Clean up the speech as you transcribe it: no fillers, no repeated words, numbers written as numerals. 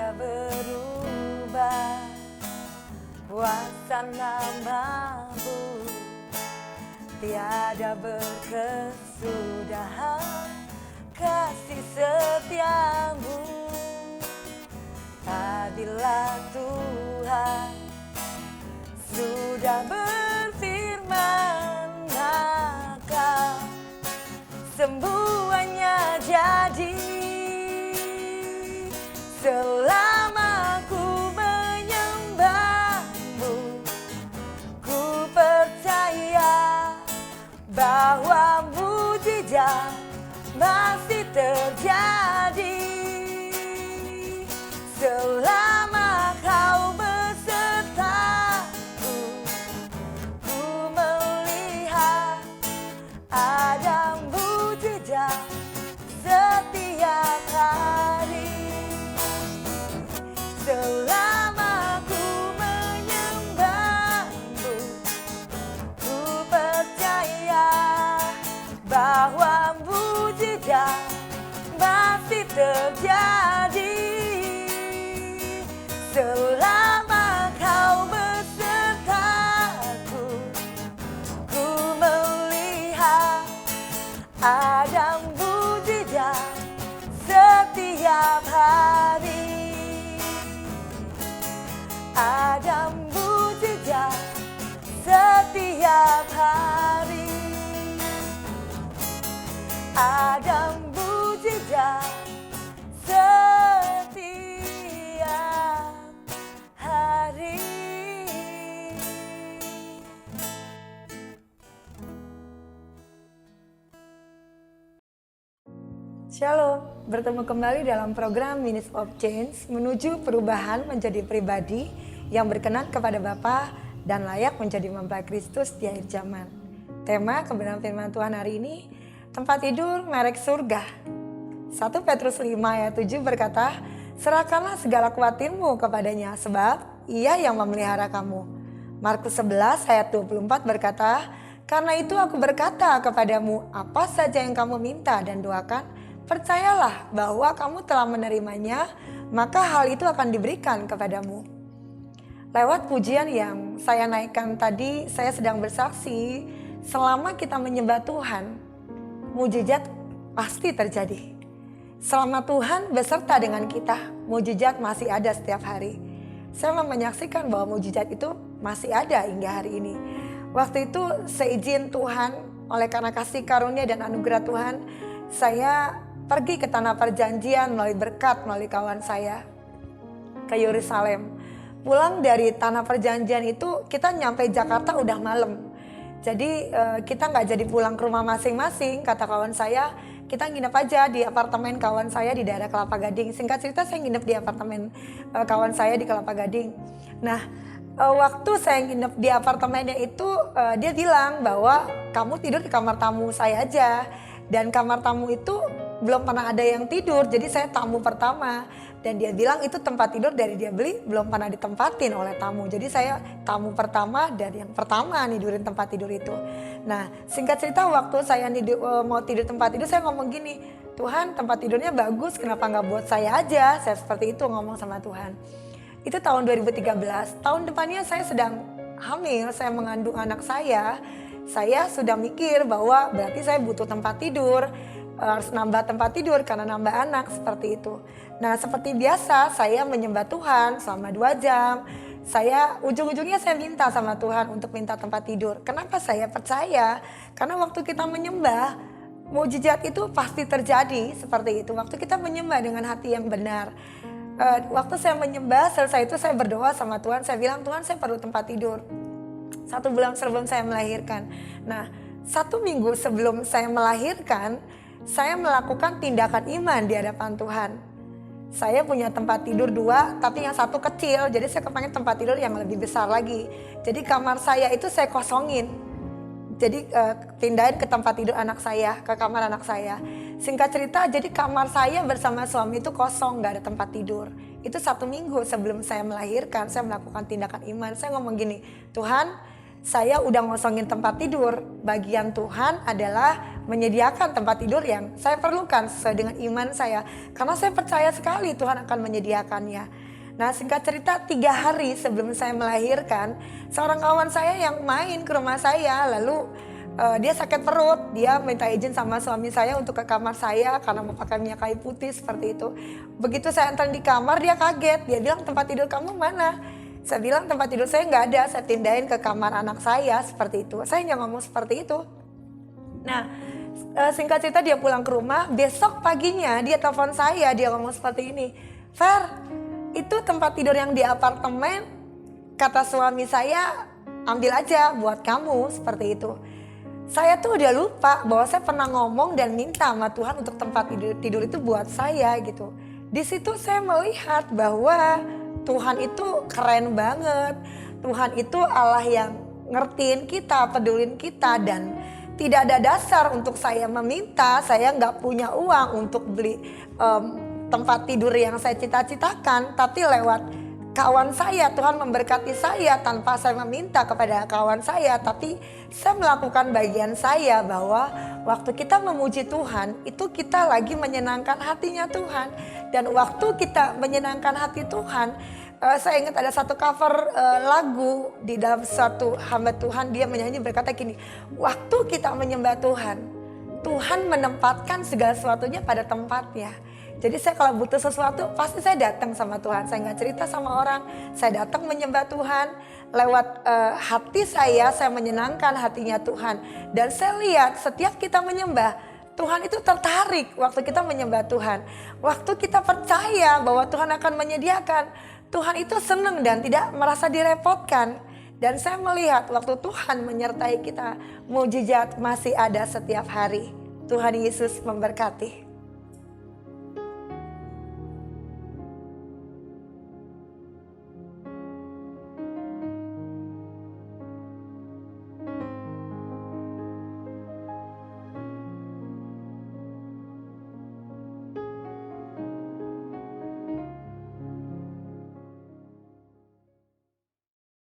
tiada berubah, kuasa namamu tiada berkesudahan, kasih setiamu. Apabila Tuhan sudah berfirman, maka semuanya jadi. Selama ku menyembahmu, ku percaya bahwa mujizat masih terjadi. Selama kau besertaku, ku melihat ada mujizat setiap hari. Selama ku menyembahmu, ku percaya bahwa mujizat masih terjadi. Selama kau besertaku, ku melihat ada mujizat setiap hari. Ada mujizat setiap hari. Ada mujizat setiap hari. Shalom, bertemu kembali dalam program Minutes of Change menuju perubahan menjadi pribadi yang berkenan kepada Bapa dan layak menjadi mempelai Kristus di akhir zaman. Tema kebenaran firman Tuhan hari ini, tempat tidur merek surga. 1 Petrus 5 ayat 7 berkata, serahkanlah segala kuatirmu kepadanya sebab ia yang memelihara kamu. Markus 11 ayat 24 berkata, karena itu aku berkata kepadamu, apa saja yang kamu minta dan doakan, percayalah bahwa kamu telah menerimanya, maka hal itu akan diberikan kepadamu. Lewat pujian yang saya naikkan tadi, saya sedang bersaksi, selama kita menyembah Tuhan, mujizat pasti terjadi. Selama Tuhan beserta dengan kita, mujizat masih ada setiap hari. Saya menyaksikan bahwa mujizat itu masih ada hingga hari ini. Waktu itu seizin Tuhan, oleh karena kasih karunia dan anugerah Tuhan, saya pergi ke tanah perjanjian melalui berkat, melalui kawan saya ke Yerusalem. Pulang dari tanah perjanjian itu kita nyampe Jakarta udah malam. Jadi kita nggak jadi pulang ke rumah masing-masing, kata kawan saya. Kita nginep aja di apartemen kawan saya di daerah Kelapa Gading. Singkat cerita saya nginep di apartemen kawan saya di Kelapa Gading. Nah waktu saya nginep di apartemennya itu dia bilang bahwa kamu tidur di kamar tamu saya aja. Dan kamar tamu itu belum pernah ada yang tidur, jadi saya tamu pertama. Dan dia bilang itu tempat tidur dari dia beli belum pernah ditempatin oleh tamu. Jadi saya tamu pertama dan yang pertama nidurin tempat tidur itu. Nah singkat cerita waktu saya mau tidur tempat tidur, saya ngomong gini, Tuhan tempat tidurnya bagus, kenapa nggak buat saya aja? Saya seperti itu ngomong sama Tuhan. Itu tahun 2013, tahun depannya saya sedang hamil, saya mengandung anak saya. Saya sudah mikir bahwa berarti saya butuh tempat tidur, harus nambah tempat tidur karena nambah anak, seperti itu. Nah seperti biasa saya menyembah Tuhan selama 2 jam. Saya ujung-ujungnya saya minta sama Tuhan untuk minta tempat tidur. Kenapa saya percaya? Karena waktu kita menyembah, mujizat itu pasti terjadi seperti itu. Waktu kita menyembah dengan hati yang benar. Waktu saya menyembah, selesai itu saya berdoa sama Tuhan. Saya bilang, Tuhan saya perlu tempat tidur. 1 bulan sebelum saya melahirkan. Nah 1 minggu sebelum saya melahirkan, saya melakukan tindakan iman di hadapan Tuhan. Saya punya tempat tidur 2, tapi yang 1 kecil. Jadi saya kepengen tempat tidur yang lebih besar lagi. Jadi kamar saya itu saya kosongin. Jadi pindahin ke tempat tidur anak saya, ke kamar anak saya. Singkat cerita, jadi kamar saya bersama suami itu kosong, gak ada tempat tidur. Itu 1 minggu sebelum saya melahirkan, saya melakukan tindakan iman. Saya ngomong gini, Tuhan, saya udah ngosongin tempat tidur. Bagian Tuhan adalah menyediakan tempat tidur yang saya perlukan sesuai dengan iman saya. Karena saya percaya sekali Tuhan akan menyediakannya. Nah, singkat cerita 3 hari sebelum saya melahirkan, seorang kawan saya yang main ke rumah saya, lalu dia sakit perut, dia minta izin sama suami saya untuk ke kamar saya karena mau pakai minyak kayu putih seperti itu. Begitu saya antar di kamar, dia kaget, dia bilang tempat tidur kamu mana? Saya bilang tempat tidur saya nggak ada, saya pindahin ke kamar anak saya seperti itu. Saya hanya ngomong seperti itu. Nah, singkat cerita dia pulang ke rumah, besok paginya dia telepon saya, dia ngomong seperti ini, Fer, itu tempat tidur yang di apartemen, kata suami saya ambil aja buat kamu, seperti itu. Saya tuh udah lupa bahwa saya pernah ngomong dan minta sama Tuhan untuk tempat tidur itu buat saya gitu. Di situ saya melihat bahwa Tuhan itu keren banget. Tuhan itu Allah yang ngertiin kita, pedulin kita, dan tidak ada dasar untuk saya meminta. Saya nggak punya uang untuk beli tempat tidur yang saya cita-citakan, tapi lewat kawan saya, Tuhan memberkati saya tanpa saya meminta kepada kawan saya, tapi saya melakukan bagian saya bahwa waktu kita memuji Tuhan, itu kita lagi menyenangkan hatinya Tuhan. Dan waktu kita menyenangkan hati Tuhan, saya ingat ada satu cover lagu di dalam suatu hamba Tuhan, dia menyanyi berkata gini, waktu kita menyembah Tuhan, Tuhan menempatkan segala sesuatunya pada tempatnya. Jadi saya kalau butuh sesuatu pasti saya datang sama Tuhan. Saya nggak cerita sama orang. Saya datang menyembah Tuhan. Lewat hati saya menyenangkan hatinya Tuhan. Dan saya lihat setiap kita menyembah, Tuhan itu tertarik waktu kita menyembah Tuhan. Waktu kita percaya bahwa Tuhan akan menyediakan, Tuhan itu senang dan tidak merasa direpotkan. Dan saya melihat waktu Tuhan menyertai kita, mukjizat masih ada setiap hari. Tuhan Yesus memberkati.